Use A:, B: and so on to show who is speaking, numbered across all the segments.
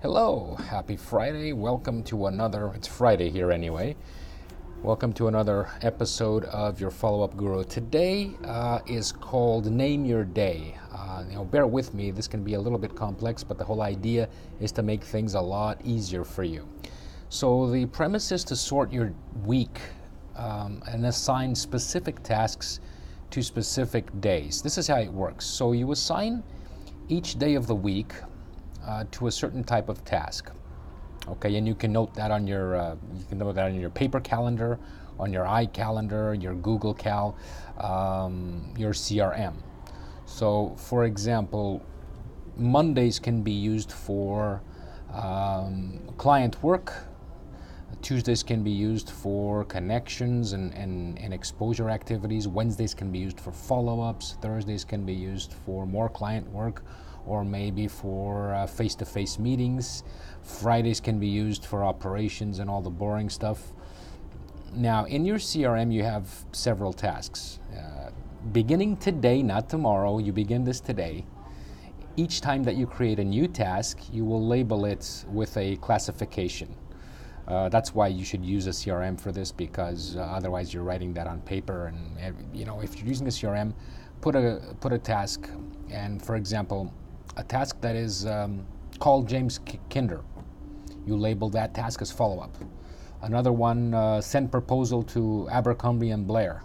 A: Hello, happy Friday. Welcome to another, it's Friday here anyway. Welcome to another episode of your Follow-Up Guru. Today is called Name Your Day. Bear with me, this can be a little bit complex, but the whole idea is to make things a lot easier for you. So the premise is to sort your week and assign specific tasks to specific days. This is how it works. So you assign each day of the week to a certain type of task. Okay, and you can note that on your paper calendar, on your iCalendar, your Google Cal, your CRM. So, for example, Mondays can be used for client work. Tuesdays can be used for connections and exposure activities. Wednesdays can be used for follow-ups. Thursdays can be used for more client work, or maybe for face-to-face meetings. Fridays can be used for operations and all the boring stuff. Now, in your CRM, you have several tasks. Beginning today, not tomorrow, you begin this today. Each time that you create a new task, you will label it with a classification. That's why you should use a CRM for this, because otherwise you're writing that on paper. And if you're using a CRM, put a task, and for example, a task that is called James Kinder. You label that task as follow-up. Another one, send proposal to Abercrombie and Blair.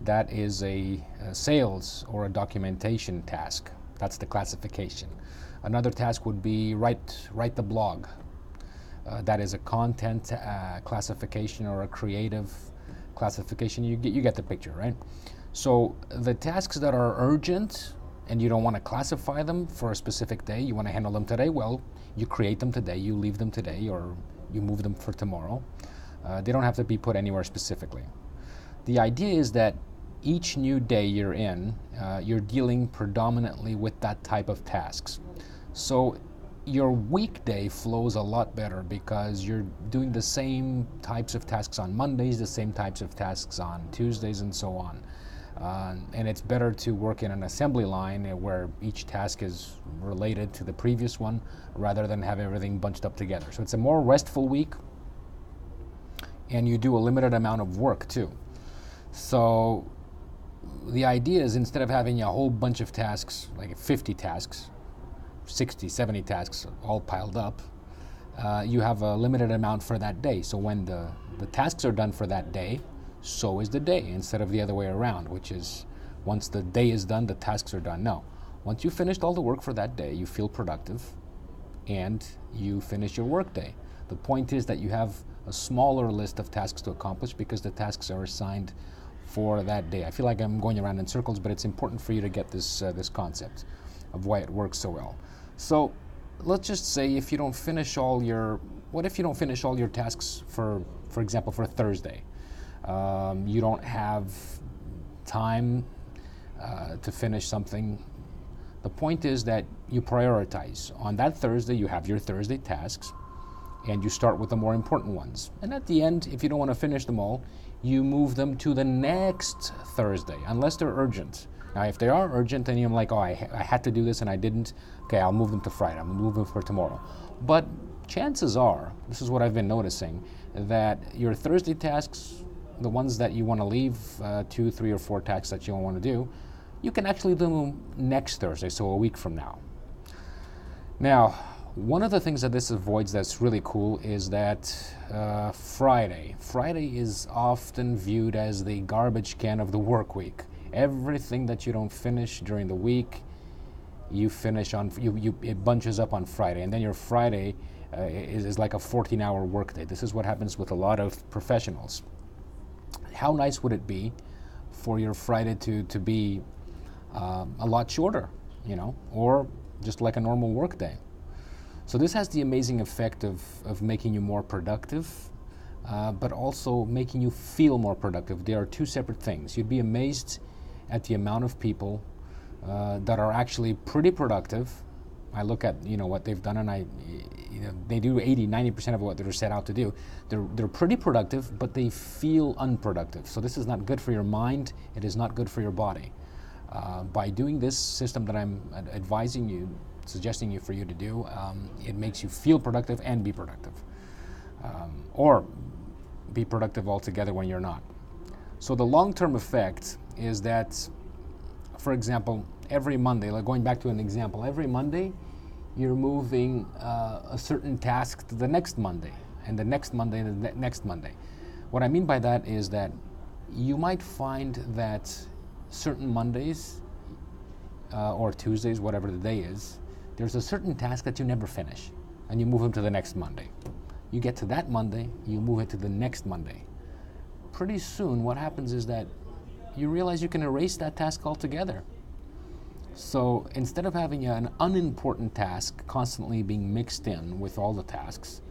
A: That is a sales or a documentation task. That's the classification. Another task would be write the blog. That is a content classification or a creative classification. You get the picture, right? So the tasks that are urgent and you don't want to classify them for a specific day, you want to handle them today, well, you create them today, you leave them today, or you move them for tomorrow. They don't have to be put anywhere specifically. The idea is that each new day you're in, you're dealing predominantly with that type of tasks. So your weekday flows a lot better because you're doing the same types of tasks on Mondays, the same types of tasks on Tuesdays, and so on. And it's better to work in an assembly line where each task is related to the previous one rather than have everything bunched up together. So it's a more restful week, and you do a limited amount of work too. So the idea is, instead of having a whole bunch of tasks, like 50 tasks, 60, 70 tasks all piled up, you have a limited amount for that day. So when the tasks are done for that day, so is the day, instead of the other way around, which is once the day is done, the tasks are done. No. Once you finished all the work for that day, you feel productive and you finish your work day. The point is that you have a smaller list of tasks to accomplish because the tasks are assigned for that day. I feel like I'm going around in circles, but it's important for you to get this concept of why it works so well. So let's just say if you don't finish all your, what if you don't finish all your tasks for example, for Thursday? You don't have time to finish something. The point is that you prioritize. On that Thursday, you have your Thursday tasks, and you start with the more important ones. And at the end, if you don't want to finish them all, you move them to the next Thursday, unless they're urgent. Now, if they are urgent and you're like, oh, I had to do this and I didn't, okay, I'll move them to Friday. I'm moving them for tomorrow. But chances are, this is what I've been noticing, that your Thursday tasks, the ones that you want to leave, 2, 3, or 4 tasks that you don't want to do, you can actually do them next Thursday, so a week from now. Now, one of the things that this avoids that's really cool is that Friday is often viewed as the garbage can of the work week. Everything that you don't finish during the week, you finish on, it bunches up on Friday, and then your Friday is like a 14-hour workday. This is what happens with a lot of professionals. How nice would it be for your Friday to be a lot shorter, or just like a normal work day? So this has the amazing effect of making you more productive, but also making you feel more productive. They are two separate things. You'd be amazed at the amount of people that are actually pretty productive. I look at what they've done, and they do 80-90% of what they're set out to do. They're pretty productive, but they feel unproductive. So this is not good for your mind. It is not good for your body. By doing this system that I'm advising you, suggesting you for you to do. It makes you feel productive and be productive, or be productive altogether when you're not. So the long-term effect is that, for example, every Monday, like going back to an example, every Monday you're moving a certain task to the next Monday, and the next Monday, and the next Monday. What I mean by that is that you might find that certain Mondays or Tuesdays, whatever the day is, there's a certain task that you never finish, and you move them to the next Monday. You get to that Monday, you move it to the next Monday. Pretty soon, what happens is that you realize you can erase that task altogether. So instead of having an unimportant task constantly being mixed in with all the tasks,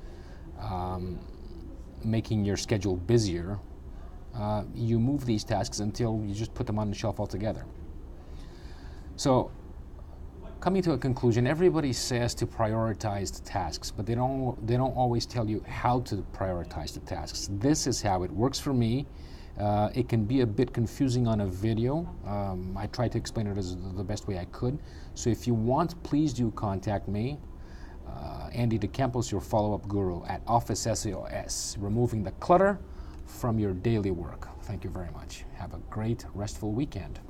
A: making your schedule busier, you move these tasks until you just put them on the shelf altogether. So, coming to a conclusion, everybody says to prioritize the tasks, but they don't always tell you how to prioritize the tasks. This is how it works for me. It can be a bit confusing on a video. I tried to explain it as the best way I could. So if you want, please do contact me, Andy de Campos, your follow-up guru at Office SEOS, removing the clutter from your daily work. Thank you very much. Have a great, restful weekend.